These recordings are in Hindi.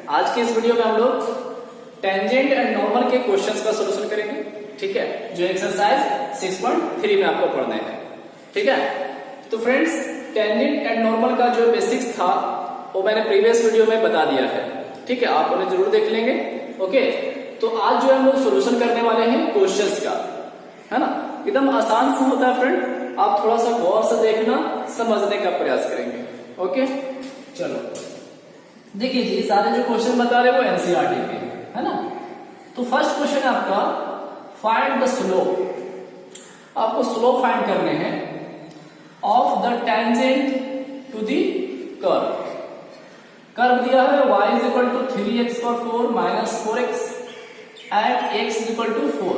आज के इस वीडियो में हम लोग टेंजेंट एंड नॉर्मल के क्वेश्चंस का सॉल्यूशन करेंगे। ठीक है, जो एक्सरसाइज 6.3 में आपको पढ़ने हैं। ठीक है, तो फ्रेंड्स टेंजेंट एंड नॉर्मल का जो बेसिक्स था वो मैंने प्रीवियस वीडियो में बता दिया है। ठीक है, आप उन्हें जरूर देख लेंगे। ओके, तो आज जो हम लोग सॉल्यूशन करने वाले हैं क्वेश्चंस का, है ना, एकदम आसान सा होता है फ्रेंड। आप थोड़ा सा गौर से देखना, समझने का प्रयास करेंगे। ओके, चलो देखिए जी, सारे जो क्वेश्चन बता रहे हैं वो एनसीईआरटी के, है ना। तो फर्स्ट क्वेश्चन है आपका, फाइंड द स्लोप। आपको स्लोप फाइंड करने हैं of the tangent to the curve. Curve दिया है y is equal to 3x पर 4 minus 4x at x is equal to 4,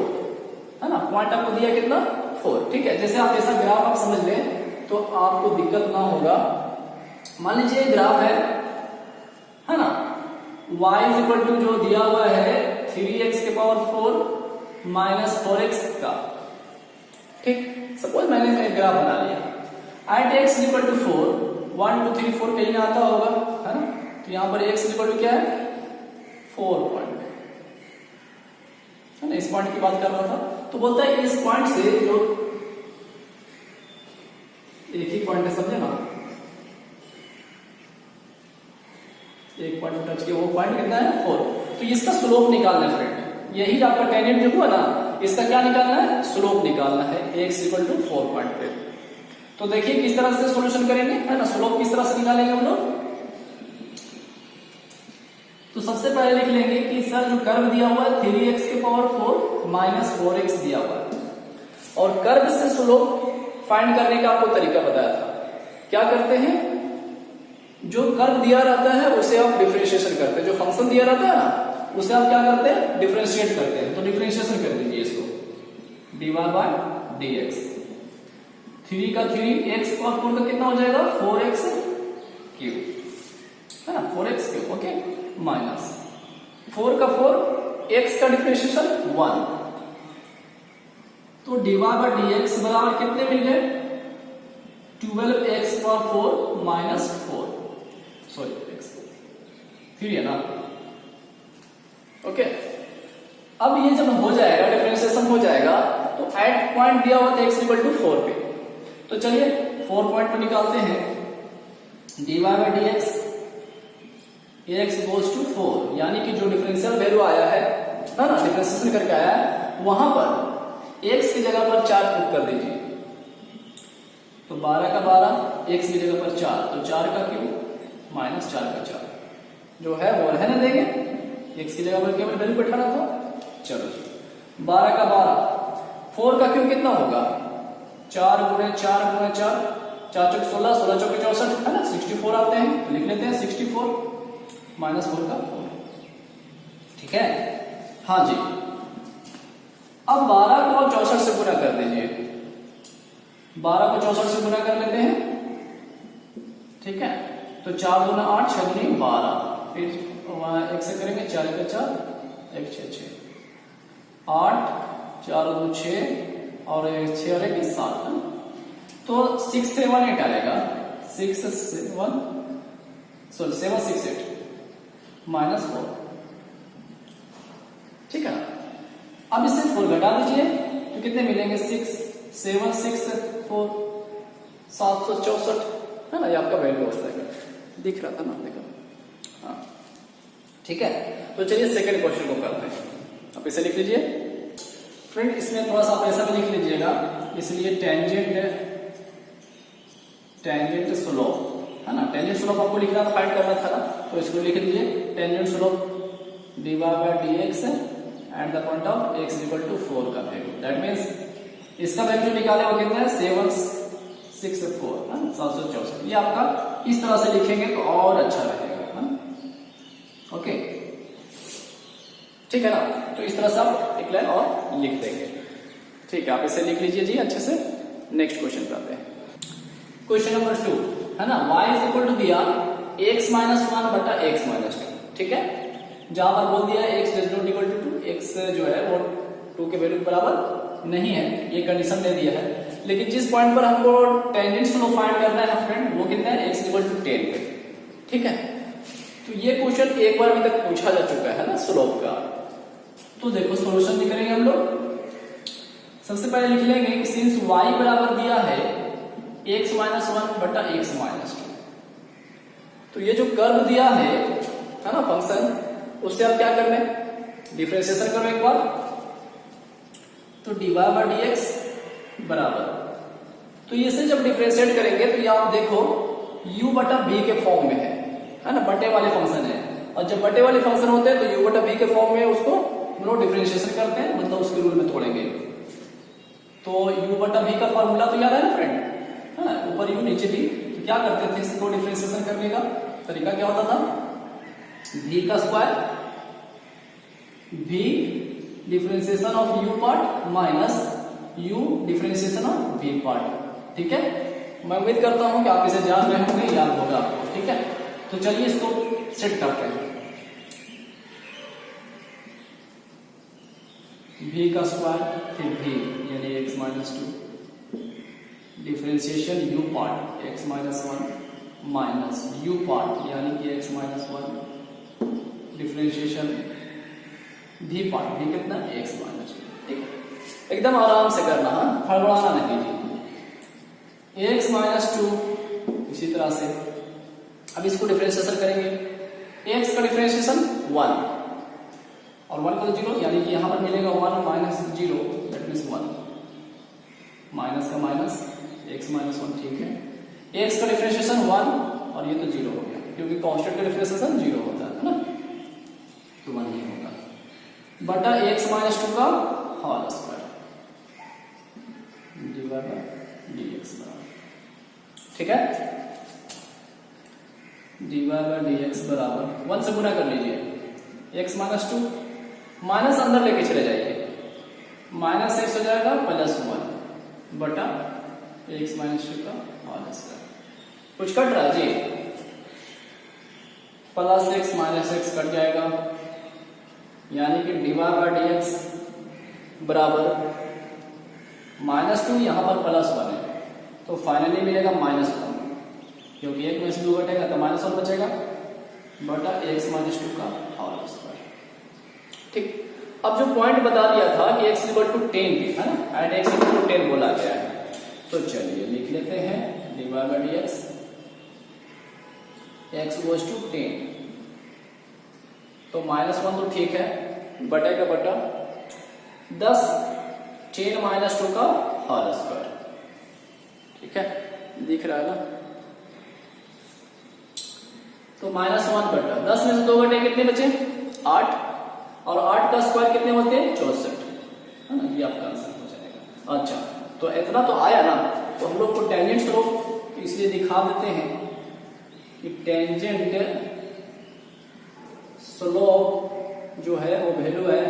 है ना। पॉइंट आपको दिया कितना, 4। ठीक है, जैसे आप ऐसा ग्राफ आप समझ लें तो आपको दिक्कत ना होगा। मान लीजिए ग्राफ है ना, y इज इक्वल टू जो दिया हुआ है 3x के पावर 4 माइनस 4x का। ठीक, सपोज मैंने एक ग्राफ बना लिया at x is equal to 4, 1 2 3 4 कहीं आता होगा, है ना। तो यहां पर x इज इक्वल टू क्या है, 4 पॉइंट, है ना। इस पॉइंट की बात कर रहा था, तो बोलता है इस पॉइंट से जो एक ही पॉइंट है, समझे ना, एक पॉइंट टच किया, वो पॉइंट कितना है, 4। तो इसका स्लोप निकालना है फ्रेंड। यही आपका टेंजेंट जो हुआ ना, इसका क्या निकालना है, स्लोप निकालना है x इक्वल टू 4 पॉइंट पे। तो देखिए किस तरह से सॉल्यूशन करेंगे, है ना, स्लोप किस तरह से निकालेंगे हम लोग। तो सबसे पहले लिख लेंगे कि सर जो कर्व दिया हुआ है 3x के पावर 4 माइनस 4x दिया हुआ है, और कर्व से स्लोप फाइंड करने का आपको तरीका बताया था। क्या करते हैं, जो कर्व दिया रहता है उसे आप डिफरेंशिएशन करते हैं। जो फंक्शन दिया रहता है ना, उसे आप क्या करते हैं, डिफरेंशिएट करते हैं। तो डिफरेंशिएशन कर दीजिए इसको, dy बाय dx। 3 का 3, x पावर 4 का कितना हो जाएगा, 4x क्यूब, है ना, 4x क्यूब। ओके, माइनस 4 का 4, x का डिफरेंशिएशन 1। तो dy बाय dx बराबर कितने मिल गए, 12x power 4 minus 4, sorry x 3 है ना। ओके, अब ये जब हो जाएगा, डिफरेंशिएशन हो जाएगा, तो एट पॉइंट दिया हुआ था x इक्वल टू 4 पे। तो चलिए 4 पॉइंट पे निकालते हैं, dy by dx x goes to 4, यानी कि जो डिफरेंशियल वैल्यू आया है ना, डिफरेंशिएशन करके आया है, वहां पर x की जगह पर 4 पुट कर दीजिए। तो 12 का 12, x की जगह पर 4, तो 4 का क्यूब माइनस 4 का 4, जो है वो रहने देंगे, x की जगह पर केवल वैल्यू बैठाना था। चलो जी, 12 का 12, 4 का क्यूब कितना होगा, 4 गुणे 4 गुणे 4, 4 चौक 16, 16 चौक 64, है ना, 64 आते हैं। तो लिख लेते हैं 64 माइनस 4 का 4। ठीक है, हाँ जी। अब 12 को 64 से गुना कर दीजिए, 12 को 64 से गुना कर लेते हैं। ठीक है, तो 4 दूना 8, 6 दूनी 12, फिर 1 से करेंगे, 4 का 4, 1 6 6, 8 4 2 6 और 6 और 1 7, है। तो 6 से 1 8 आएगा, 6 से 1 सॉरी 7 6 8 माइनस 4। ठीक है, अब इससे 4 घटा दीजिए तो कितने मिलेंगे, 6 7 6 4 764, है ना। ये आपका वैल्यू हो जाएगा, दिख रहा था ना, देखो, हाँ। ठीक है, तो चलिए सेकंड क्वेश्चन को करते हैं। आप इसे लिख लीजिए फ्रेंड, इसमें थोड़ा सा आप ऐसा भी लिख लीजिएगा, इसलिए टेंजेंट स्लोप, है ना। टेंजेंट स्लोप आपको लिखना था, फाइंड करना था ना, तो इसको लिख लीजिए, tangent slope dy by dx at the point of x equal to 4 का वैल्यू। दैट मींस इसका वैल्यू जो निकाले वो कितना है, 764, है ना, 764। ये आपका इस तरह से लिखेंगे तो और अच्छा रहेगा, है ना। ओके, ठीक है ना। तो इस तरह से आप एक लाइन और लिख देंगे। ठीक है, आप इसे लिख लीजिए जी अच्छे से। नेक्स्ट क्वेश्चन पे आते हैं, क्वेश्चन नंबर 2, है ना। y इज इक्वल टू दिया x माइनस 1 बटा x माइनस 2। ठीक है, जहां पर बोल दिया है x does not equal to 2, x जो है वो 2 के वैल्यू के बराबर नहीं है, ये कंडीशन दे दिया है। लेकिन जिस पॉइंट पर हमको टेंजेंट स्लोप फाइंड करना है फ्रेंड, वो कितना है, x इक्वल टू 10 पे। ठीक है, तो तो ये क्वेश्चन एक बार अभी तक पूछा जा चुका है ना स्लोप का। तो देखो सॉल्यूशन लिख लेंगे हम लोग। सबसे पहले लिख लेंगे कि सिंस y बराबर दिया है x माइनस 1 बटा x माइनस 2, तो ये जो कर्व दिया है ना फंक्शन, उससे आप क्या कर लें, डिफरेंशिएशन करो एक बार। तो dy बाय dx बराबर, तो ये से जब डिफरेंशिएट करेंगे तो ये आप देखो u बटा b के फॉर्म में है ना, बटे वाले फंक्शन है। और जब बटे वाले फंक्शन होते हैं तो u बटा b के फॉर्म में उसको हम लोग डिफरेंशिएशन करते हैं, मतलब उसके रूल में तोड़ेंगे। तो u बटा b का फॉर्मूला तो याद है ना फ्रेंड, है ना, ऊपर u नीचे b। तो क्या करते थे इसको डिफरेंशिएशन करने का तरीका क्या होता था, v का square, v differentiation of u part minus u differentiation of v part. ठीक है, मैं उम्मीद करता हूं कि आप इसे जान रहे होंगे, याद होगा आपको। ठीक है, तो चलिए इसको सेट करते हैं। v का स्क्वायर फिर v यानी x minus 2 differentiation u part x minus 1 minus u part यानी कि x minus 1 differentiation v part, v कितना x माइनस 2। ठीक है, एकदम आराम से करना, हाँ फड़फड़ाना नहीं कीजिए। x माइनस 2 इसी तरह से अब इसको डिफरेंशिएशन करेंगे, x का डिफरेंशिएशन 1 और 1 को 0, यानी कि यहां पर मिलेगा 1 माइनस 0 दैट मींस 1, माइनस का माइनस x माइनस 1। ठीक है, x का डिफरेंशिएशन 1 और ये तो 0 हो गया क्योंकि कांस्टेंट का डिफरेंशिएशन 0 होता है ना, तो 1 ही होगा बटा x माइनस 2 का whole square divide by dx बराबर। ठीक है, डिवाइड बाय dx बराबर 1 से गुणा कर लीजिए, x माइनस 2 माइनस अंदर लेके चले जाइए, माइनस x हो जाएगा प्लस 1 बटा x माइनस 2 का होल स्क्वायर। कुछ कट रहा है जी, plus x minus x cut जाएगा, यानी कि डिवाइड बाय dx बराबर माइनस 2 यहां पर प्लस 1 है, तो फाइनली मिलेगा माइनस 1 क्योंकि 1 में से 2 घटेगा तो माइनस 1 बचेगा बटा x माइनस 2 का होल स्क्वायर। ठीक, अब जो पॉइंट बता दिया था कि x इक्वल टू 10 है ना, एंड x इक्वल टू 10 बोला गया है, तो चलिए लिख लेते हैं divide by dx, x goes to 10, तो माइनस 1 तो ठीक है, बटे का बटा 10 10 माइनस 2 का होल स्क्वायर। ठीक है, दिख रहा है ना, तो माइनस 1 बटा 10 में से 2 घटे कितने बचे 8, और 8 का स्क्वायर कितने होते हैं 64, है ना, ये आपका आंसर हो जाएगा। अच्छा, तो इतना तो आया ना, तो हम लोग को टेंजेंट स्लोप इसलिए दिखा देते हैं कि टेंजेंट स्लोप जो है वो वैल्यू है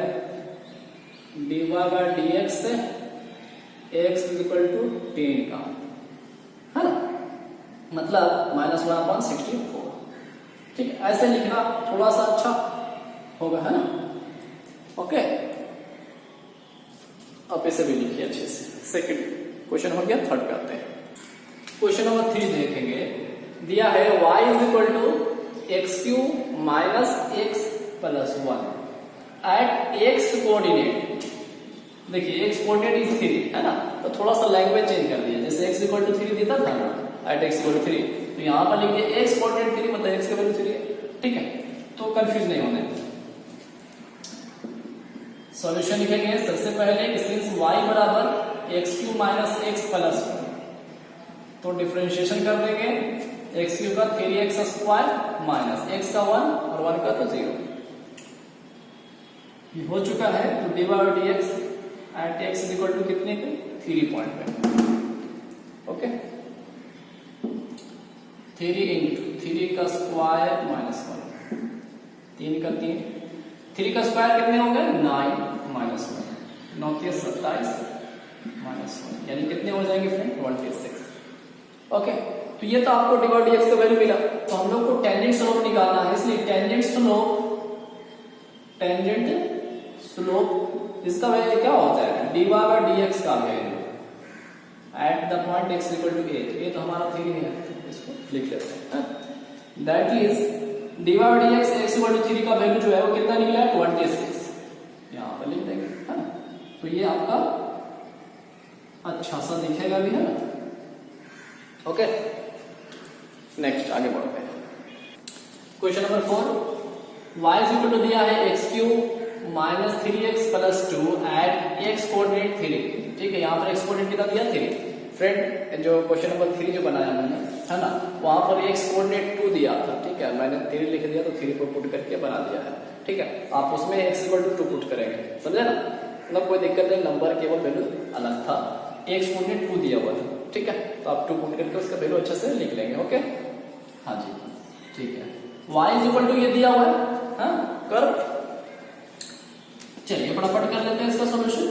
dy बाय dx से x इक्वल टू 10 का, है ना, मतलब माइनस 1/64। ठीक, ऐसे लिखना थोड़ा सा अच्छा होगा, है ना। ओके, अब इसे भी लिखिए अच्छे से। सेकंड क्वेश्चन हो गया, थर्ड पे आते हैं। क्वेश्चन नंबर 3 देखेंगे, दिया है y is equal to x³ minus x plus 1 at x coordinate. देखिए x कोऑर्डिनेट इज 3, है ना, तो थोड़ा सा लैंग्वेज चेंज कर दिया, जैसे x इक्वल टू 3 देता था ना, एट x इक्वल टू 3, तो यहां पर लिख दिया x कोऑर्डिनेट 3 मतलब x की वैल्यू 3 है। ठीक है, तो कंफ्यूज नहीं होने। सॉल्यूशन लिखेंगे सबसे पहले कि सिंस y बराबर x³ माइनस x प्लस 1, तो डिफरेंशिएशन कर देंगे x³ का 3x स्क्वायर माइनस x का 1 और 1 का तो 0, ये हो चुका है। तो divide dx at x is equal to कितने पे 3 पॉइंट पे। ओके, 3 इंटू 3 का स्क्वायर माइनस 1, 3 का 3, 3 का स्क्वायर कितने हो गए 9 माइनस 1, 9 3 27 माइनस 1, यानी कितने हो जाएंगे फ्रेंड 26। ओके, तो ये तो आपको डिवाइड dx का वैल्यू मिला। तो हम लोग को टेंजेंट स्लोप निकालना है, इसलिए टेंजेंट स्लोप इसका वैल्यू क्या होता है dy बाय dx का value at the point x equal to 8। ये तो हमारा थ्योरी है, इसको लिख लेते हैं। That is D Y D X X equal to 3 का वैल्यू जो है वो कितना निकला है 26, यहाँ पर लिख देंगे है ना। तो ये आपका अच्छा सा दिखेगा भी है ना। ओके, नेक्स्ट आगे बढ़ते हैं। Question number 4, y is equal to दिया है X cube minus 3x plus 2 एट x कोऑर्डिनेट 3। ठीक है, यहाँ पर x कोऑर्डिनेट कितना दिया 3। फ्रेंड जो क्वेश्चन नंबर 3 जो बनाया मैंने है ना, वहां पर x कोऑर्डिनेट 2 दिया था। ठीक है, मैंने 3 लिख दिया तो 3 को पुट करके बना दिया है। ठीक है, आप उसमें x इक्वल टू 2 पुट करेंगे, समझे ना, मतलब कोई दिक्कत नहीं, नंबर केवल वैल्यू अलग था, x कोऑर्डिनेट 2 दिया हुआ था। ठीक है, तो आप 2 पुट करके उसका वैल्यू अच्छे से लिख लेंगे। ओके, हाँ जी, ठीक है। y इज इक्वल टू ये दिया हुआ है, हाँ, कर चलिए फटाफट कर लेते हैं इसका सॉल्यूशन।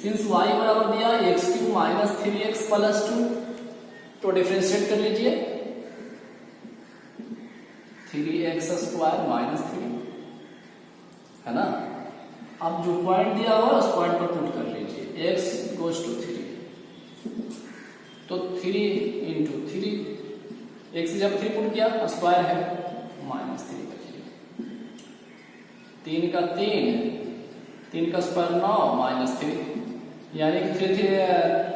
सिंस y बराबर दिया x cube minus 3x plus 2, तो डिफरेंशिएट कर लीजिए 3x स्क्वायर माइनस 3 है ना। अब जो पॉइंट दिया हुआ उस पॉइंट पर पुट कर लीजिए, x गोज टू 3, तो 3 इंटू 3, एक से जब 3 पुट किया स्क्वायर है माइनस 3 का 3 का 3 का स्क्वायर 9 माइनस 3, यानी कि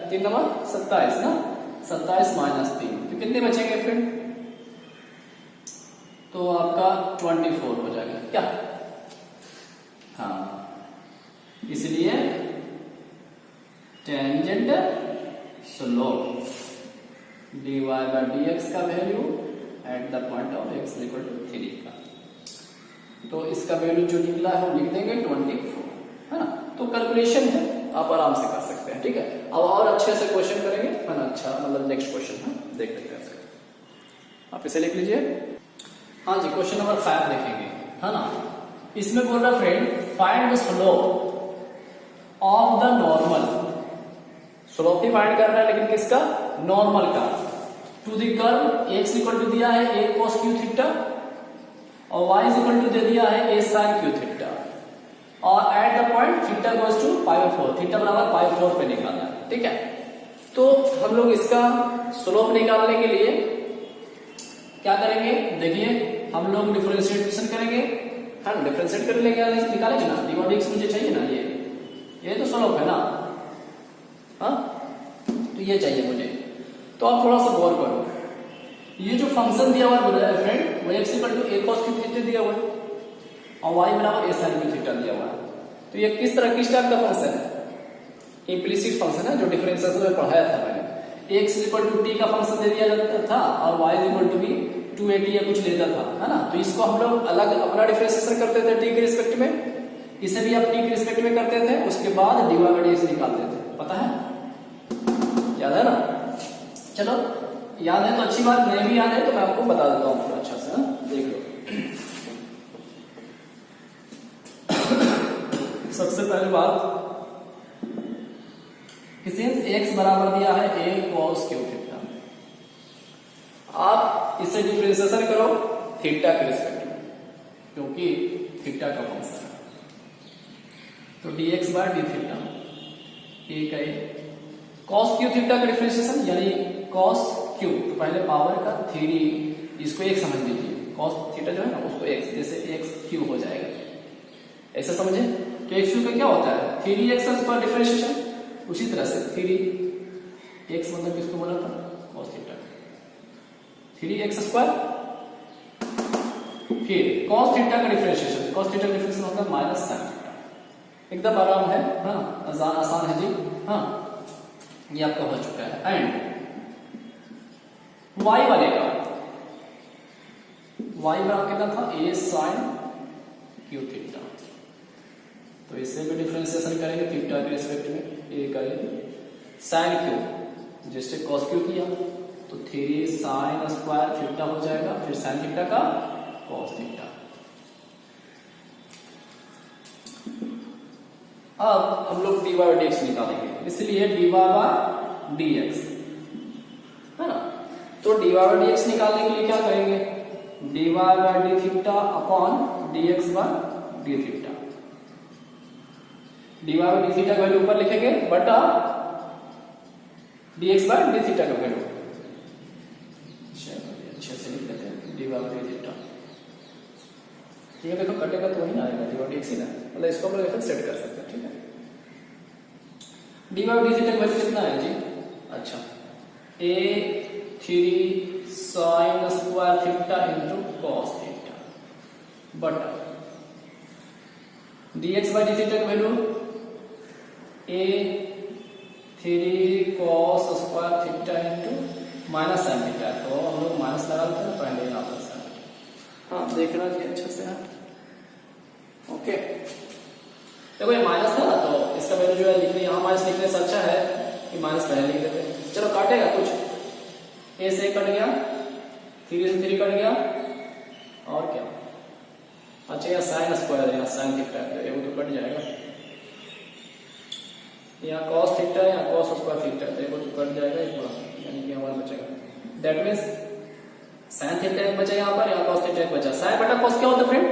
3 नंबर 27 ना, 27 माइनस 3, तो कितने बचेंगे फ्रेंड, तो आपका 24 हो जाएगा क्या। हाँ, इसलिए tangent slope dy by dx का value at the point of x equal to 3 का, तो इसका वैल्यू जो निकला है वो लिख देंगे 24 है ना। तो कैलकुलेशन है, आप आराम से कर सकते हैं। ठीक है, अब और अच्छे से क्वेश्चन करेंगे है ना। अच्छा, मतलब नेक्स्ट क्वेश्चन है, देख लेते हैं इसका, आप इसे लिख लीजिए। हाँ जी, क्वेश्चन नंबर 5 देखेंगे है ना। इसमें बोल रहा friend find the slope of the normal, slope ही फाइंड कर रहा है लेकिन किसका, नॉर्मल का, to the curve x equal to दिया है a cos q थीटा और y इज इक्वल टू दे दिया है a sin q थीटा, और at the point theta goes to π/4, theta बराबर π/4 पे निकालना है। ठीक है, तो हम लोग इसका स्लोप निकालने के लिए क्या करेंगे, देखिए हम लोग डिफरेंशिएशन करेंगे, हाँ डिफरेंशिएट कर लेंगे, निकालेंगे ना, dy dx मुझे चाहिए ना, ये तो स्लोप है ना, हाँ तो ये चाहिए मुझे। तो आप थोड़ा सा गौर करो, ये जो फंक्शन दिया हुआ है फ्रेंड वो x equal to a cos q theta दिया हुआ है और y बराबर a sin q थीटा दिया हुआ है। तो ये किस तरह किस टाइप का फंक्शन है, इम्प्लिसिट फंक्शन है, जो डिफरेंशिएशन में पढ़ाया था मैंने। x इक्वल टू t का फंक्शन दे दिया जाता था और y इक्वल टू भी 280 या कुछ लेता था है ना। तो इसको हम लोग अलग अपना डिफरेंशिएशन करते थे t के रिस्पेक्ट में, इसे भी आप t के रिस्पेक्ट में करते थे, उसके बाद dy बाय dx निकालते थे, पता है, याद है ना। चलो याद है तो अच्छी बात, नहीं भी याद है तो मैं आपको बता देता हूँ थोड़ा अच्छा से, देख लो। सबसे पहली बात, सिंस x बराबर दिया है a cos q थीटा, आप इसे डिफरेंशिएशन करो थीटा के रिस्पेक्ट में, क्योंकि थीटा का फंक्शन है, तो dx by D theta a का a, cos q थीटा का डिफरेंशिएशन यानी cos q, तो पहले पावर का 3, इसको एक समझ लीजिए, cos थीटा जो है ना उसको x, जैसे x q हो जाएगा, ऐसे समझे। तो x q का क्या होता है 3x स्क्वायर डिफरेंशिएशन, उसी तरह से 3x मतलब किसको बोला था, cos थीटा, 3x स्क्वायर, फिर cos थीटा का डिफरेंशिएशन, cos थीटा का डिफरेंशिएशन होता है माइनस sin थीटा, एकदम आराम है, हाँ आसान है जी, हाँ ये आपका हो चुका है। एंड y वाले का, y बराबर कितना था a sin q थीटा, तो इससे भी डिफरेंशिएशन करेंगे थीटा के रिस्पेक्ट में, a का sin q, जैसे cos q किया तो 3 sin स्क्वायर थीटा हो जाएगा, फिर sin थीटा का cos थीटा। अब हम लोग dy बाय dx निकालेंगे, इसलिए dy बाय dx है ना। तो dy बाय dx निकालने के लिए क्या करेंगे, dy by D theta upon dx by D theta, dy by D theta का वैल्यू ऊपर लिखेंगे बटा dx बाय डी थीटा का वैल्यू, अच्छे से लिख लेते हैं, डी बाई डी थीटा। ठीक है, देखो कटेगा तो वही ना आएगा, डी बाई डी एक्स ही ना, मतलब इसको हम लोग ऐसे सेट कर सकते हैं। ठीक है, डी बाई डी थीटा का वैल्यू कितना है जी? अच्छा, A 3 sine square theta into cos theta बटा D X by D theta का value A 3 cos square theta into minus sine theta. तो हम लोग माइनस लगा देते हैं पहले यहाँ पर साइन। हाँ, देखना जी अच्छे से है। ओके, देखो ये माइनस था ना, तो इसका वैल्यू जो है लिखने, यहाँ माइनस लिखने से अच्छा है कि माइनस पहले लिख देते हैं। चलो काटेगा कुछ, ए से कट गया, 3 से 3 कट गया, और क्या? अच्छा, यहाँ साइन स्क्वायर है, यहाँ साइन थीटा है, तो तो कट जाएगा। यहाँ कॉस थीटा है, यहाँ कॉस स्क्वायर थीटा है, तो कट जाएगा एक बार, यानी कि हमारा बचेगा। दैट मीन्स साइन थीटा एक बचा यहाँ पर, यहाँ कॉस थीटा एक बचा। साइन बटा कॉस क्या होता है फ्रेंड?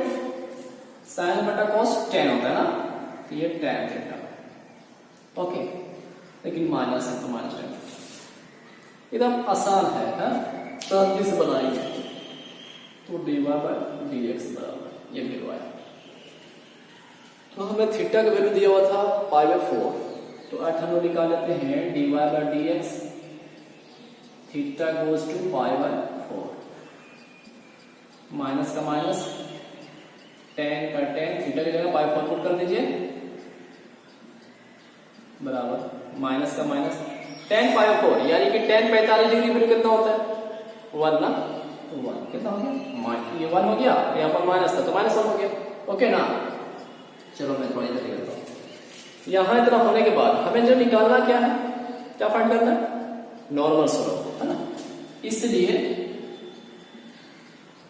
साइन बटा कॉस tan होता है ना, तो ये tan थीटा। ओके, लेकिन माइनस है तो माइनस tan एकदम आसान है, शांति से बनाएंगे। तो D Y by D X बराबर ये मिलवाया। तो हमें थीटा का वैल्यू दिया हुआ था π/4, तो 8 हम लोग निकाल लेते हैं। D Y by D X theta goes to π/4, minus का माइनस, tan का tan, थीटा की जगह π/4 पुट कर दीजिए, बराबर माइनस का माइनस tan π/4, यानी कि tan 45 डिग्री वैल्यू कितना होता है? 1 ना, तो 1 कितना हो गया? ये 1 हो गया, यहाँ पर माइनस था तो -1 हो गया। ओके ना, चलो मैं थोड़ा इधर करता हूँ। यहाँ इतना होने के बाद हमें जो निकालना क्या है, क्या फाइंड करना है? नॉर्मल स्लोप, है ना। इसलिए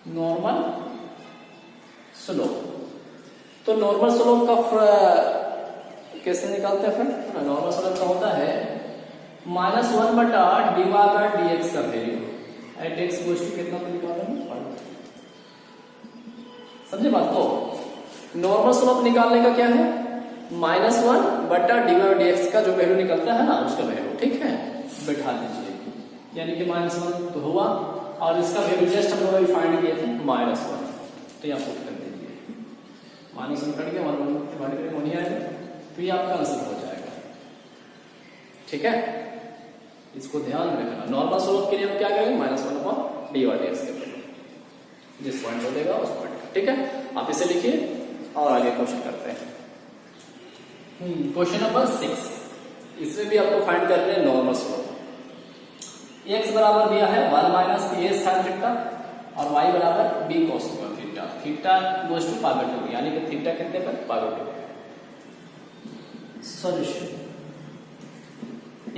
नॉर्मल स्लोप, तो नॉर्मल स्लोप का कैसे निकालते हैं फ्रेंड? नॉर्मल स्लोप का होता है -1 बटा D Y by D X का value at X goes to कितना तो निकालेंगे, समझे बात? तो नॉर्मल स्लोप निकालने का क्या है? -1 बटा डी वाई डी एक्स का जो वैल्यू निकलता है ना, उसका वैल्यू। ठीक है, बैठा दीजिए, यानी कि -1 तो हुआ, और इसका वैल्यू जस्ट हम लोग अभी फाइंड किए थे -1, तो यहाँ पुट कर दीजिए। -1 कट गया, 1 डिवाइड करके वही आएगा, तो ये आपका आंसर हो जाएगा। ठीक है, इसको ध्यान में रखना। नॉर्मल स्लोप के लिए हम क्या करेंगे? -1 डी वाई डी एक्स के वैल्यू, जिस पॉइंट को देगा उस पॉइंट। ठीक है, आप इसे लिखिए और आगे क्वेश्चन करते हैं। क्वेश्चन नंबर 6, इसमें भी आपको फाइंड करना है नॉर्मल स्लोप। x बराबर दिया है 1 माइनस ए साइन थीटा और y बराबर b cos theta, theta goes to π/2, यानी कि थीटा कितने पर? π/2। सॉल्यूशन,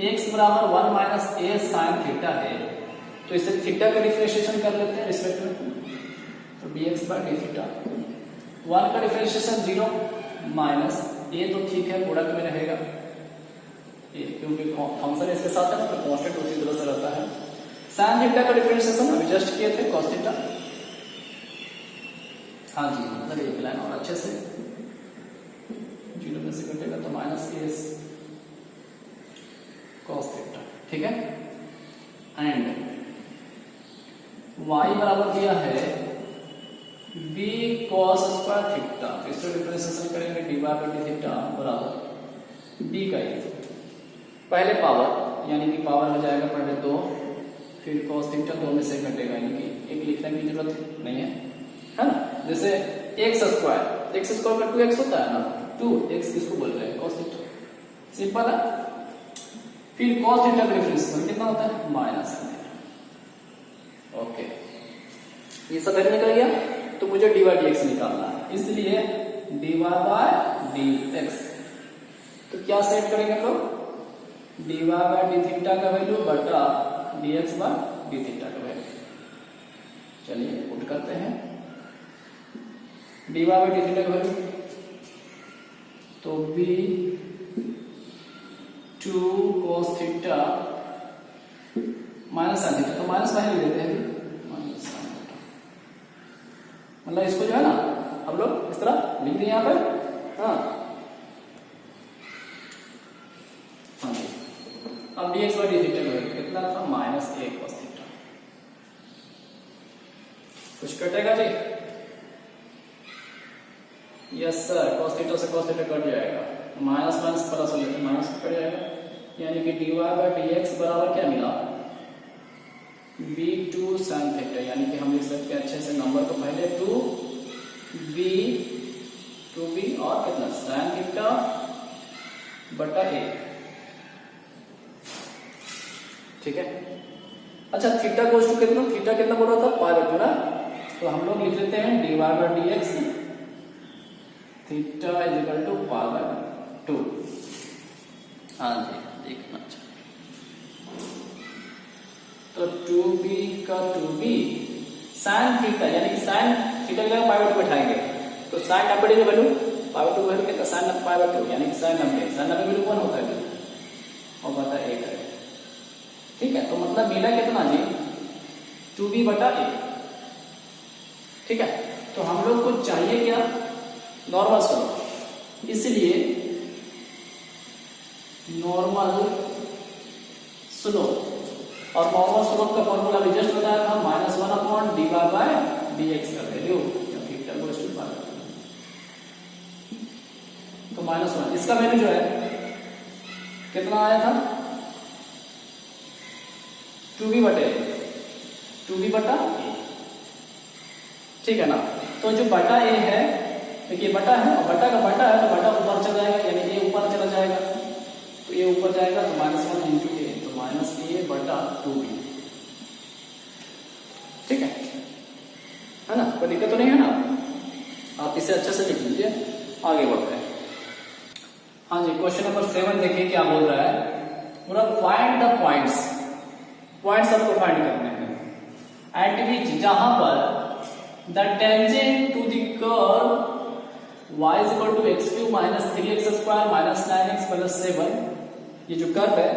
x बराबर 1 माइनस ए साइन थीटा है, तो इसे थीटा का डिफरेंशिएशन कर लेते हैं रिस्पेक्ट में, तो dx बाई डी थीटा। 1 का डिफरेंशिएशन 0 माइनस ए, तो ठीक है प्रोडक्ट में रहेगा ए, क्योंकि फंक्शन इसके साथ है तो कांस्टेंट उसी तरह से रहता है। साइन थीटा का डिफरेंशिएशन अभी जस्ट किए थे, cos थीटा। हाँ जी, मतलब एक लाइन और अच्छे से 0 में से कटेगा तो -a cos थीटा। ठीक है, एंड y बराबर दिया है b cos स्क्वायर थीटा, इसको डिफरेंशिएशन करेंगे D Y by D theta बराबर b का ये पहले पावर, यानी कि पावर हो जाएगा पहले 2, फिर cos थीटा 2 में से घटेगा, यानी कि एक लिखने की जरूरत नहीं है, है ना। जैसे x स्क्वायर का 2x होता है ना, 2x किसको बोल रहे हैं? cos थीटा, सिंपल है। फिर cos थीटा का डिफरेंशिएशन कितना होता है? -। ओके, ये सब वैल्यू निकल गया, तो मुझे डी वाई डी एक्स निकालना है, इसलिए D Y by D X, तो क्या सेट करेंगे हम लोग? D Y by D theta का वैल्यू बटा D X by D theta का वैल्यू। चलिए पुट करते हैं D Y by D theta का वैल्यू, तो b2 cos theta minus sine theta, तो माइनस पहले ले लेते हैं, मतलब इसको जो है ना हम लोग इस तरह लिख दें यहाँ पर। हाँ जी, अब dx बाई डी थीटा कितना था? -a cos theta. कुछ कटेगा जी? यस सर, cos थीटा से cos थीटा कट जाएगा, माइनस माइनस प्लस हो जाएगा, माइनस कट जाएगा, यानी कि dy बाय dx बराबर क्या मिला? b2 sin थीटा, यानी कि हम लिख सकते हैं अच्छे से नंबर को पहले 2b और कितना sin थीटा बटा a, ठीक है। अच्छा, थीटा कोस टू कितना, थीटा कितना बोल रहा था? पाई बाय 2 ना, तो हम लोग लिख लेते हैं dy by dx theta is equal to pi by 2। हाँ जी, देखना अच्छा, तो 2b का 2b sin थीटा, यानी कि sin थीटा की जगह पाई बाय 2 बैठाएंगे, तो sin 90 की वैल्यू पाई बाय 2 वैल्यू कितना? sin पाई बाय 2 यानी कि sin 90 वैल्यू कौन होता है और बटा 1 है, ठीक है। तो मतलब मिला कितना जी? 2b बटा 1, ठीक है। तो हम लोग को चाहिए क्या? नॉर्मल स्लोप, इसलिए नॉर्मल स्लोप, और नॉर्मल स्लोप का फॉर्मूला भी जस्ट बताया था, -1 dy बाय dx का वैल्यू, थीटा गोस टू पाई, तो -1, इसका वैल्यू जो है कितना आया था? 2b बटा a, ठीक है ना। तो जो बटा a है, देखिए बटा है, और बटा का बटा है, तो बटा ऊपर चला जाएगा, यानी a ऊपर चला जाएगा, तो a ऊपर जाएगा, तो -1 इंटू a, तो -a बटा 2b, ठीक है ना। कोई दिक्कत तो नहीं है ना? आप इसे अच्छे से लिख लीजिए, आगे बढ़ते हैं। हाँ जी, क्वेश्चन नंबर 7 देखिए क्या बोल रहा है, पूरा फाइंड द पॉइंट्स आपको फाइंड करने हैं एट विच, जहां पर the tangent to the curve y is equal to x cube minus 3x square minus 9x plus 7, ये जो कर्व है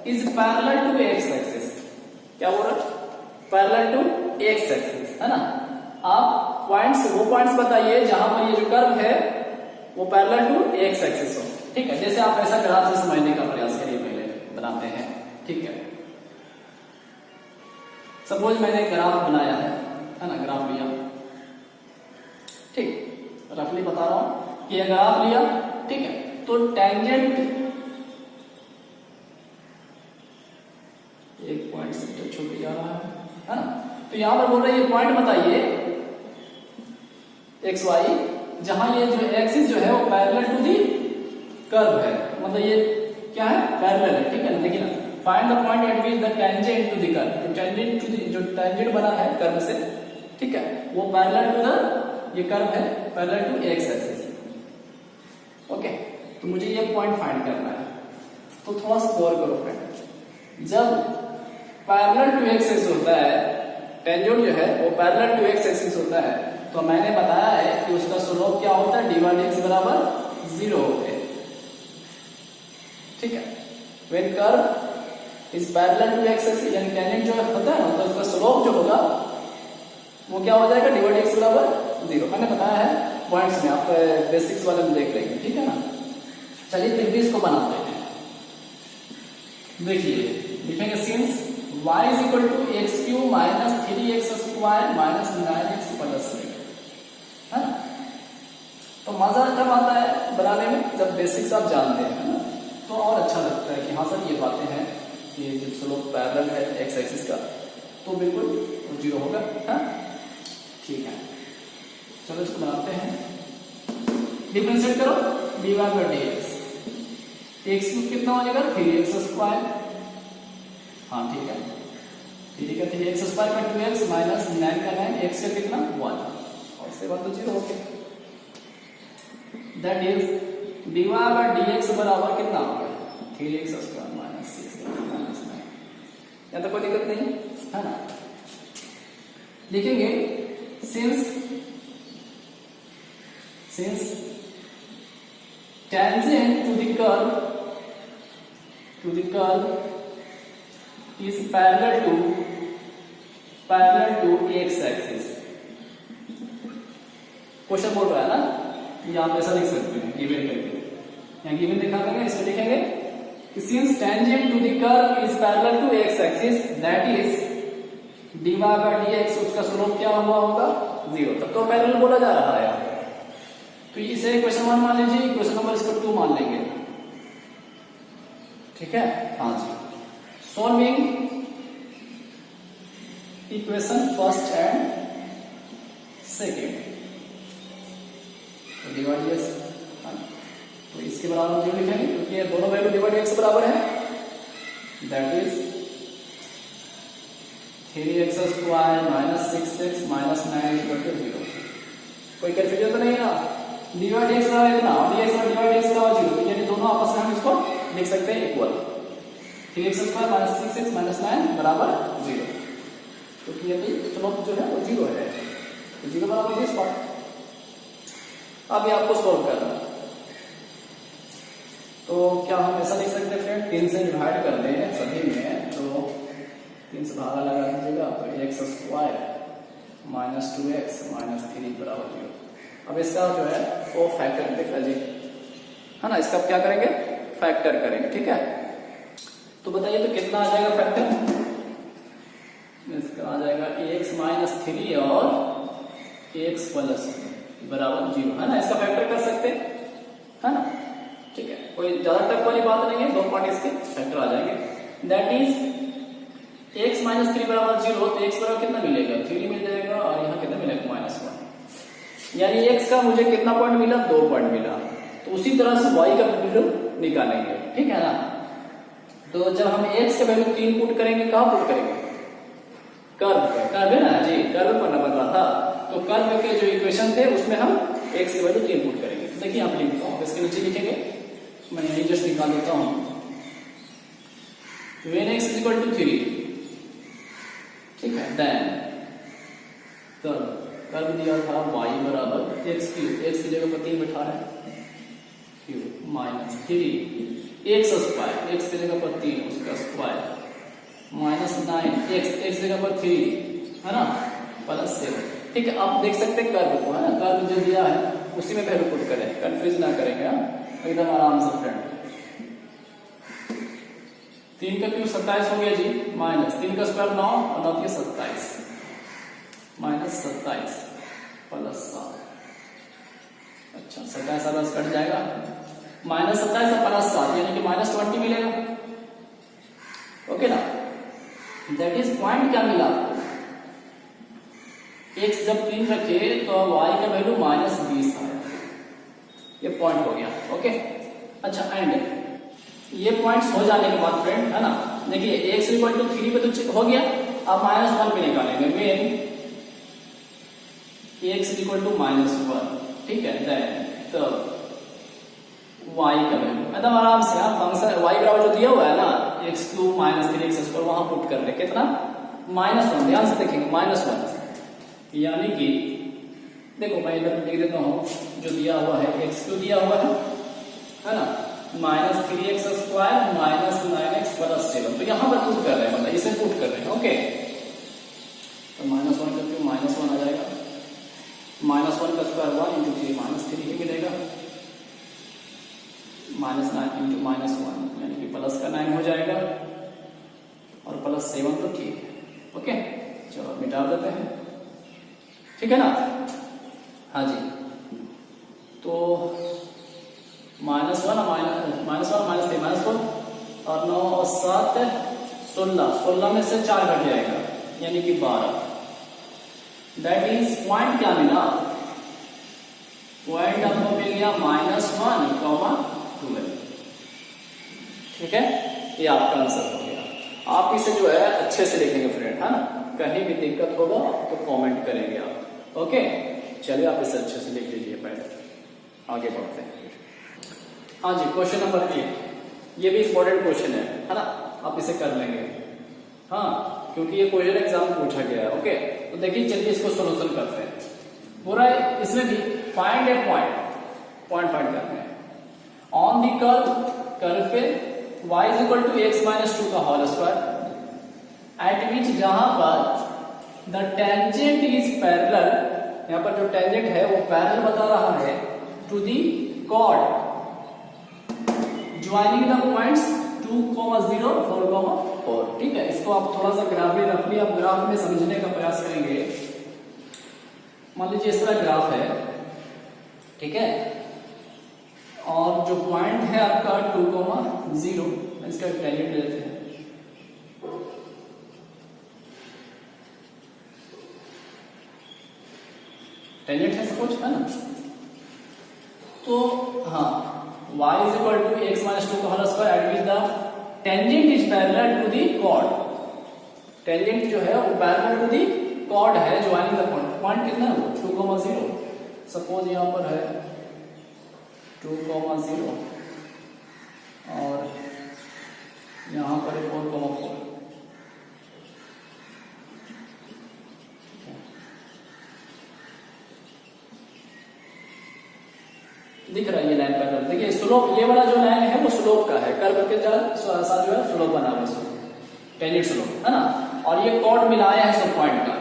is parallel to x axis, क्या बोल रहा है? पैरेलल टू x एक्सिस, है ना। आप वो पॉइंट्स बताइए जहां पर ये जो कर्व है वो पैरेलल टू x एक्सिस हो, ठीक है। जैसे आप ऐसा ग्राफ से समझने का प्रयास करिए, पहले बनाते हैं, ठीक है। सपोज मैंने एक ग्राफ बनाया है ना, ग्राफ लिया, ठीक, रफली बता रहा हूं कि ये ग्राफ लिया, ठीक है। तो टेंजेंट एक पॉइंट से टच होके जा रहा है ना, तो यहां पर बोल रहे ये पॉइंट बताइए एक्स वाई, जहां ये जो एक्सिस जो है वो पैरेलल टू दी कर्व है, मतलब ये क्या है? पैरेलल है, ठीक है ना। देखिए ना, find the point at which the tangent to the curve, तो टेंजेंट टू द, जो टेंजेंट बना है कर्व से, ठीक है, वो पैरेलल टू द, ये कर्व है parallel to X axis, okay. तो मुझे ये पॉइंट फाइंड करना है, तो थोड़ा सा गौर करो फ्रेंड, जब पैरेलल टू एक्स एक्सिस होता है, टेंजेंट जो है वो पैरेलल टू एक्स एक्सिस होता है, तो मैंने बताया है कि उसका स्लोप क्या होता है? dy dx बराबर 0 होते हैं, ठीक है। When curve is parallel to X axis, यानी टेंजेंट जो होता है ना, तो उसका स्लोप जो होगा वो क्या हो जाएगा? dy dx बराबर 0, मैंने बताया है पॉइंट्स में, आप बेसिक्स वाले में देख लेंगे, ठीक है ना। चलिए फिर भी इसको बनाते हैं, देखिए लिखेंगे since y is equal to x cube minus 3x square minus 9x plus 7, है ना। तो मजा कब आता है बनाने में? जब बेसिक्स आप जानते हैं, है ना, तो और अच्छा लगता है कि हाँ सर ये बातें हैं कि जब स्लोप पैरेलल है एक्स एक्सिस का तो बिल्कुल 0 होगा, हाँ ठीक है। चलो इसको बनाते हैं, डिफरेंशिएट करो dy by dx, x cube कितना हो जाएगा? 3x स्क्वायर, हाँ ठीक है, 3x स्क्वायर का 2x माइनस 9 का 9, x का कितना 1, और इसके बाद तो 0 हो गया। That is dy by dx बराबर कितना हो गया? 3x square minus 6x minus 9, या तो कोई दिक्कत नहीं है ना। लिखेंगे since tangent to the curve is parallel to x axis। Question बोल रहा है ना, ये आप ऐसा लिख सकते हैं गिवन करके, यहाँ गिवन दिखा देंगे, इसमें लिखेंगे कि since tangent to the curve is parallel to x axis, that is dy by dx उसका स्लोप क्या हुआ होगा 0, तब तो पैरेलल बोला जा रहा है यहाँ पे। तो इसे इक्वेशन 1 मान लीजिए, इक्वेशन नंबर इसको 2 मान लेंगे, ठीक है। हाँ जी, solving equation first and second, तो डिवाइड dx, तो इसके बराबर 0 लिखेंगे क्योंकि ये दोनों वैल्यू डिवाइड dx बराबर है, that is 3x square minus 6x minus 9 equal to 0। कोई कंफ्यूजन तो नहीं है ना, डिवाइड dx बराबर इतना और dx और डिवाइड dx बराबर 0, यानी दोनों आपस में हम इसको लिख सकते हैं equal, 3x square minus 6x minus 9 बराबर 0, क्योंकि ये स्लोप जो है वो 0 है, तो 0 बराबर दिस पार्ट। अब ये आपको सॉल्व करना है, तो क्या हम ऐसा लिख सकते हैं फ्रेंड, 3 से डिवाइड कर दें सभी में, तो 3 से भागा लगा दीजिएगा, तो x square minus 2x minus 3 बराबर 0। अब इसका जो है वो फैक्टर देख लीजिए, है ना, इसका क्या करेंगे, फैक्टर करेंगे, ठीक है। तो बताइए तो कितना आ जाएगा फैक्टर, इसका आ जाएगा x माइनस 3 और x प्लस बराबर 0, है ना, इसका फैक्टर कर सकते हैं, है ना, ठीक है, कोई ज्यादा टफ वाली बात नहीं है, 2 पॉइंट इसके फैक्टर आ जाएंगे, दैट इज x माइनस 3 बराबर 0, तो x बराबर कितना मिलेगा 3 मिल जाएगा, और यहाँ कितना मिलेगा माइनस 1, यानी x का मुझे कितना पॉइंट मिला 2 पॉइंट मिला, तो उसी तरह से y का वैल्यू निकालेंगे, ठीक है ना। तो जब हम x का वैल्यू 3 पुट करेंगे, कहाँ पुट करेंगे, कर्व है ना जी, कर्व पर बन रहा था, तो कर्व के जो इक्वेशन थे उसमें हम x की वैल्यू 3 पुट करेंगे, तो देखिए आप लिखता हूँ, इसके नीचे लिखेंगे, मैं यही जस्ट निकाल देता हूँ, when x is equal to 3, ठीक है, देन कर्व दिया था y बराबर x क्यूब, x की जगह पर 3 बैठा है, cube minus 3 x square, x की जगह पर 3 उसका स्क्वायर माइनस 9 x जगह पर 3, है ना, प्लस 7, ठीक है। आप देख सकते हैं कर्व को, है ना, कर्व जो दिया है उसी में वैल्यू पुट करें, कंफ्यूज ना करेंगे, एकदम आराम से फ्रेंड। 3 का क्यूब 27 हो गया जी, माइनस 3 का स्क्वायर 9 और 9 के 27 माइनस 27 प्लस 7, अच्छा 27 बस कट जाएगा, माइनस 27 और प्लस 7 यानी कि माइनस 20 मिलेगा, ओके ना। दैट इज पॉइंट क्या मिला आपको, x जब 3 रखे तो y का वैल्यू माइनस 20 आया, ये पॉइंट हो गया, ओके। अच्छा, एंड ये पॉइंट्स हो जाने के बाद फ्रेंड, है ना, देखिए x इक्वल टू 3 पे तो हो गया, अब माइनस 1 पे निकालेंगे, when x equal to minus 1, ठीक है, देन तो y का वैल्यू एकदम आराम से, फंक्शन y बराबर जो दिया हुआ है ना x cube minus 3x square, वहां पुट कर ले, कितना माइनस 1, ध्यान से देखेंगे माइनस 1, यानी कि देखो मैं इधर लिख देता हूं, जो दिया हुआ है x क्यूब दिया हुआ है ना, minus 3x square minus 9x plus 7, तो यहां पर पुट कर रहे हैं, मतलब इसे पुट कर रहे हैं, ओके। तो माइनस 1 करके माइनस 1 आ जाएगा, माइनस 1 का स्क्वायर 1 इंटू 3 माइनस 3 ही मिलेगा, माइनस 9 इंटू माइनस 1 यानी कि प्लस का 9 हो जाएगा, और प्लस 7 तो ठीक है, ओके। चलो मिटा देते हैं, ठीक है ना, हाँ जी। तो माइनस 1 माइनस 3 माइनस 4 और 9 और 7 16 में से 4 घट जाएगा, यानी कि 12, दैट इज पॉइंट क्या मिला, पॉइंट आपको मिल गया -1, 12, ठीक है, ये आपका आंसर हो गया। आप इसे जो है अच्छे से लिखेंगे फ्रेंड, है ना, कहीं भी दिक्कत होगा तो कमेंट करेंगे आप, ओके। चलिए आप इसे अच्छे से लिख लीजिए, पहले आगे बढ़ते हैं। हाँ जी, क्वेश्चन नंबर 8, ये भी इंपॉर्टेंट क्वेश्चन है ना, आप इसे कर लेंगे, हाँ, क्योंकि ये क्वेश्चन एग्जाम में पूछा गया है, ओके। तो देखिए चलिए इसको सोल्यूशन करते हैं, पूरा इसमें भी फाइंड ए पॉइंट फाइंड करते हैं ऑन दी कर्व पे y is equal to x minus 2 का होल स्क्वायर एट विच, जहां पर द टेंजेंट इज पैरेलल, यहां पर जो टेंजेंट है वो पैरेलल बता रहा है to the chord joining the points 2,0, 4,4। ठीक है, इसको आप थोड़ा सा रफली आप ग्राफ में समझने का प्रयास करेंगे। मान लीजिए इस तरह ग्राफ है, ठीक है, और जो पॉइंट है आपका 2,0, इसका टेंजेंट लेते हैं। टेंजेंट है सपोज, है ना, तो हाँ y is equal to x minus 2 का whole square, at which the tangent is parallel to the chord. Tangent जो है वो पैरेलल टू द कॉर्ड है, ज्वाइनिंग द पॉइंट। पॉइंट कितना है वो 2,0, सपोज यहां पर है 2,0 और यहां पर 4,4। दिख रहा है ये लाइन पैरेलल। देखिए स्लोप, ये वाला जो लाइन है वो स्लोप का है, कर्व के साथ जो है स्लोप बना हुआ है, टेंजेंट स्लोप, है ना, और ये कॉर्ड मिलाया है सब पॉइंट का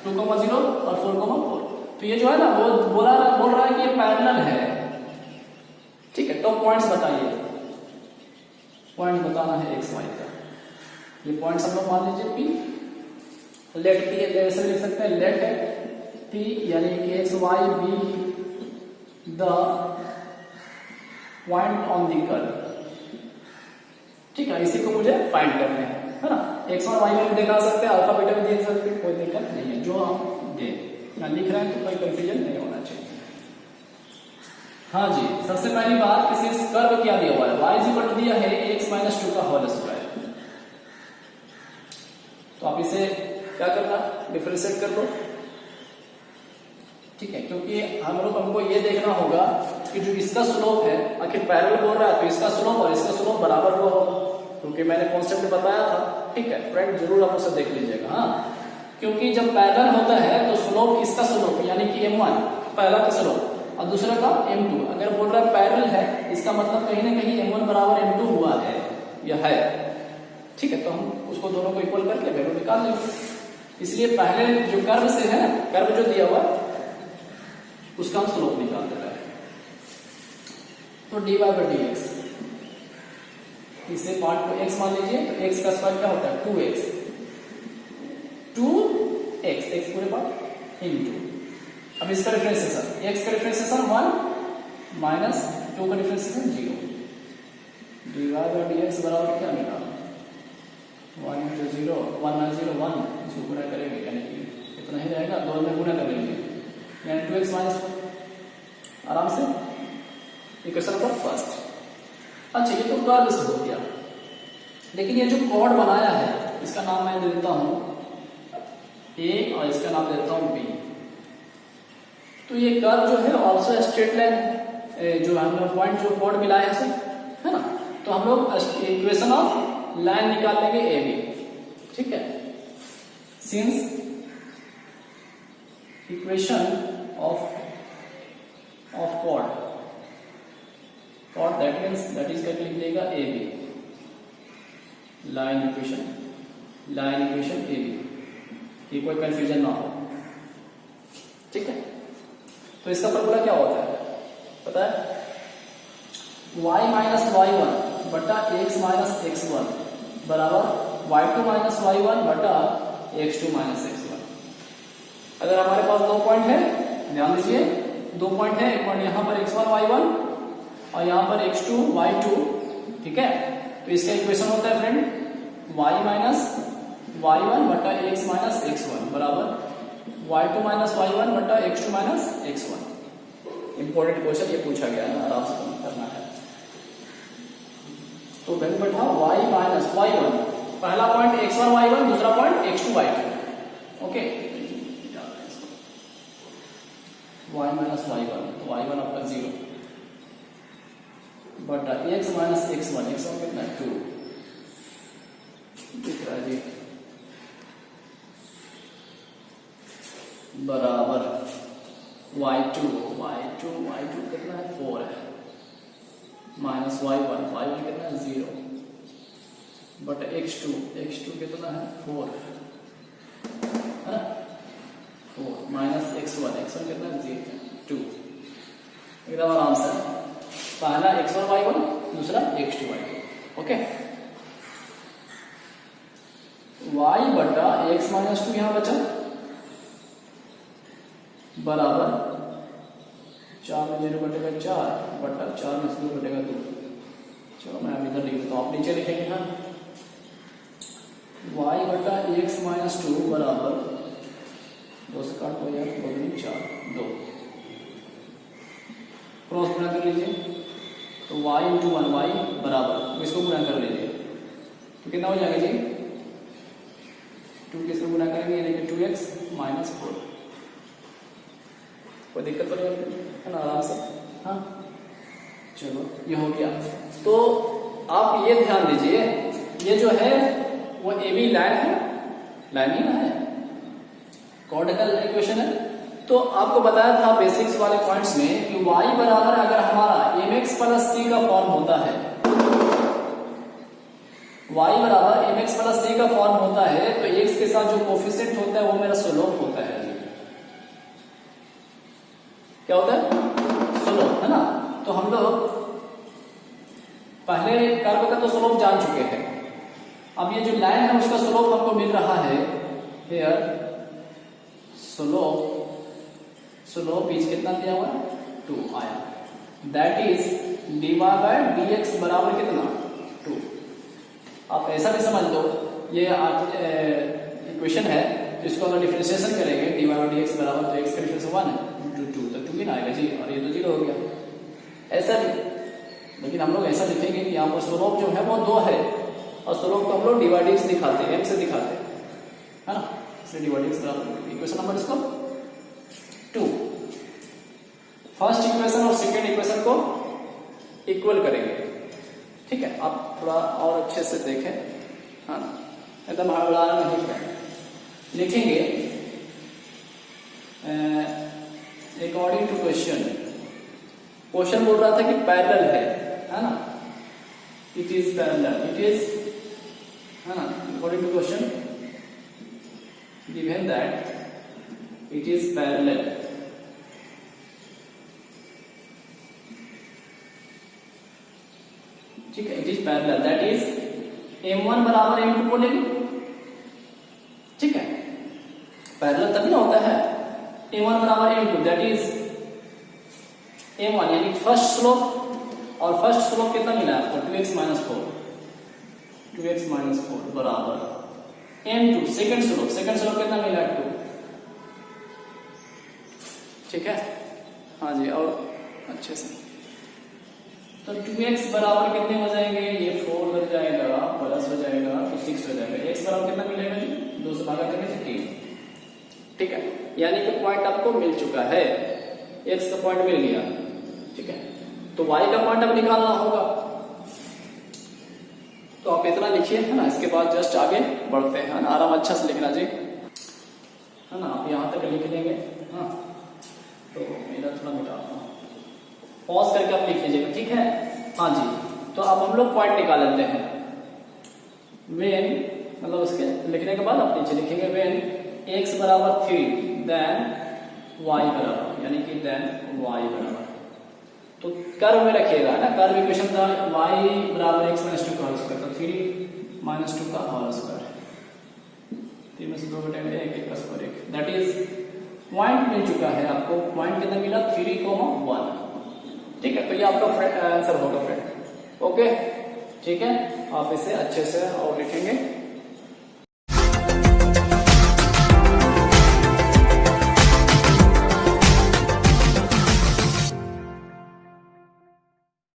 2,0 और 4,4। तो ये जो है ना वो बोल रहा है कि ये पैरेलल है। ठीक है, तो पॉइंट्स बताइए, पॉइंट बताना है एक्स वाई का। ये पॉइंट्स हम लोग मान लीजिए पी, लेट पी ऐसे लिख सकते हैं, लेट पी यानी कि X Y be the point on the curve. ठीक है, इसी को मुझे फाइंड करना है ना। एक्स और वाई में भी दिखा सकते हैं, अल्फा बीटा भी देख सकते हैं, कोई दिक्कत नहीं है, जो हम दे लिख रहे हैं तो कोई कंफ्यूजन नहीं होना चाहिए। हाँ जी, सबसे पहली बात, किसी कर्व क्या दिया हुआ है, y इज इक्वल टू दिया है x माइनस 2 का होल स्क्वायर। तो आप इसे क्या करना, डिफरेंशिएट कर लो। ठीक है, क्योंकि हमको ये देखना होगा कि जो इसका स्लोप है, आखिर पैरेलल बोल रहा है तो इसका स्लोप और इसका स्लोप बराबर हुआ होगा, क्योंकि मैंने कॉन्सेप्ट बताया था। ठीक है फ्रेंड, जरूर आप उसे देख लीजिएगा। हाँ, क्योंकि जब पैरेलल होता है तो स्लोप, इसका स्लोप यानी कि m1 पहला का स्लोप और दूसरा का m2, अगर बोल रहा है पैरेलल है, इसका मतलब कहीं ना कहीं m1 बराबर m2 हुआ है या है। ठीक है, तो हम उसको दोनों को इक्वल करके वैल्यू निकाल लेंगे। इसलिए पहले जो कर्व से है, कर्व जो दिया हुआ उसका हम स्लोप निकाल देते हैं। तो dy बाई डी एक्स, इसे पार्ट को x मान लीजिए, तो x का स्क्वायर क्या होता है 2x, 2x, x पूरे पार्ट इनटू, अब इसका डिफरेंशिएशन, x का डिफरेंशिएशन 1 माइनस 2 का differentiation 0, dy by D X बराबर क्या मिला 1 इंटू 0, 1 माइनस 0 1, इसको गुणा करेंगे यानी कि इतना ही रहेगा, 2 में गुणा कर लेंगे यानी 2x माइनस 1, आराम से इक्वेशन का फर्स्ट। अच्छा, ये तो कर्व से हो गया, लेकिन ये जो कॉर्ड बनाया है इसका नाम मैं देता हूं A और इसका नाम देता हूं B। तो ये कर्व जो है ऑल्सो स्ट्रेट लाइन, जो हम लोग पॉइंट जो कॉर्ड मिलाया है है ना, तो हम लोग इक्वेशन ऑफ लाइन निकाल लेंगे AB। ठीक है, since equation of chord, that means that is करके लिख देगा AB, लाइन इक्वेशन AB, ये कोई कंफ्यूजन ना हो। ठीक है, तो इसका फॉर्मूला क्या होता है पता है, y माइनस y1 बटा x माइनस x1 बराबर y2 माइनस y1 बटा x2 माइनस x1। अगर हमारे पास दो पॉइंट है, ध्यान दीजिए, दो पॉइंट है, एक पॉइंट यहां पर x1 y1 और यहां पर x2 y2। ठीक है, तो इसका इक्वेशन होता है फ्रेंड y माइनस y1 बटा x माइनस x1 बराबर y2 माइनस y1 बटा x2 minus x1। Important question ये पूछा गया है, आराम से करना है। तो वैल्यू बैठा y माइनस y1, पहला पॉइंट x1 y1, दूसरा point x2 y2। Okay, y minus y1, तो y1 आपका 0 बटा x माइनस x1, x1 कितना 2 दिख रहा है जी, बराबर y2 कितना है 4 है, माइनस y1 कितना है 0 बटा x2 कितना है 4 है ना, 4 माइनस x1 कितना है 2। एकदम आराम से, पहला x1 y1, दूसरा x2 y2। ओके, माइनस 2 यहां बचा बराबर 4 में 0 बटेगा 4 बटा 4 में 2 बटेगा 2। चलो मैं अब इधर लिख देता हूं, आप नीचे लिखेंगे हाँ y बटा एक्स माइनस 2 बराबर 2 से काट हो जाए 2 दूनी 4 2 क्रॉस गुणा कर लीजिए तो y इंटू 1y बराबर इसको गुणा कर लीजिए तो कितना हो जाएगा जी 2 किसको गुणा करेंगे यानी कि 2x माइनस 4। कोई दिक्कत तो नहीं है ना, आराम से हाँ। चलो ये हो गया। तो आप ये ध्यान दीजिए ये जो है वो ए बी लाइन है, लाइन ही ना है, कॉर्डिकल इक्वेशन है। तो आपको बताया था बेसिक्स वाले पॉइंट्स में कि y बराबर अगर हमारा mx प्लस c का फॉर्म होता है, y बराबर mx प्लस c का फॉर्म होता है तो x के साथ जो कोफिशिएंट होता है वो मेरा स्लोप होता है। क्या होता है स्लोप, है ना। तो हम लोग पहले कर्व का तो स्लोप जान चुके हैं, अब ये जो लाइन है उसका स्लोप हमको मिल रहा है हियर स्लोप इज कितना दिया हुआ है 2 आया, that is dy by dx बराबर कितना 2। आप ऐसा भी समझ लो ये इक्वेशन है तो इसको अगर डिफरेंशिएशन करेंगे dy बाय dx बराबर तो x का डिफरेंस 1 है 2 तो 2 भी ना आएगा जी और ये तो 0 हो गया ऐसा भी। लेकिन हम लोग ऐसा लिखेंगे कि यहाँ पर स्लोप जो है वो 2 है और स्लोप को हम लोग डिवाइड से दिखाते हैं, m से दिखाते हैं, है ना। इसलिए डिवाइड बराबर इक्वेशन नंबर इसको 2। फर्स्ट इक्वेशन और सेकेंड इक्वेशन को इक्वल करेंगे, ठीक है। आप थोड़ा और अच्छे से देखें, हाँ एकदम हड़बड़ाना नहीं है। लिखेंगे अकॉर्डिंग टू क्वेश्चन बोल रहा था कि पैरेलल है ना, it is parallel, it is, है ना, according to question given that it is parallel, ठीक है, it is parallel that is m1 बराबर m2 बोलेंगे, ठीक है। पैरेलल तभी होता है m1 बराबर m2 दैट इज m1 यानी फर्स्ट स्लोप, और फर्स्ट स्लोप कितना मिला आपको 2x माइनस 4 बराबर m2 सेकंड स्लोप कितना मिला 2, ठीक है। हाँ जी और अच्छे से तो 2x बराबर कितने हो जाएंगे, ये 4 बन जाएगा प्लस हो जाएगा तो 6 हो जाएगा, x बराबर कितना मिलेगा जी 2 से भागा करके 3, ठीक है। यानी कि पॉइंट आपको मिल चुका है, x का पॉइंट मिल गया, ठीक है। तो y का पॉइंट अब निकालना होगा, तो आप इतना लिखिए, है ना। इसके बाद जस्ट आगे बढ़ते हैं, है ना, आराम अच्छा से लिखना जी, है ना। आप यहां तक लिख लेंगे, हाँ। तो मेरा थोड़ा मिटाता हूं, पॉज करके आप लिख लीजिएगा, ठीक है। हाँ जी तो अब हम लोग पॉइंट निकाल लेते हैं। वेन मतलब उसके लिखने के बाद आप नीचे लिखेंगे वेन x बराबर 3 देन y बराबर, यानी कि देन y बराबर, तो कर्व में रखिएगा ना, कर्व इक्वेशन था y बराबर x माइनस 2 का होल स्क्वायर, तो 3 माइनस 2 का होल स्क्वायर, 3 में से 2 बटेगा 1 का स्क्वायर 1, दैट इज पॉइंट मिल चुका है आपको। पॉइंट कितना मिला 3,1, ठीक है। तो ये आपका आंसर होगा फ्रेंड, ओके, ठीक है। आप इसे अच्छे से और लिखेंगे।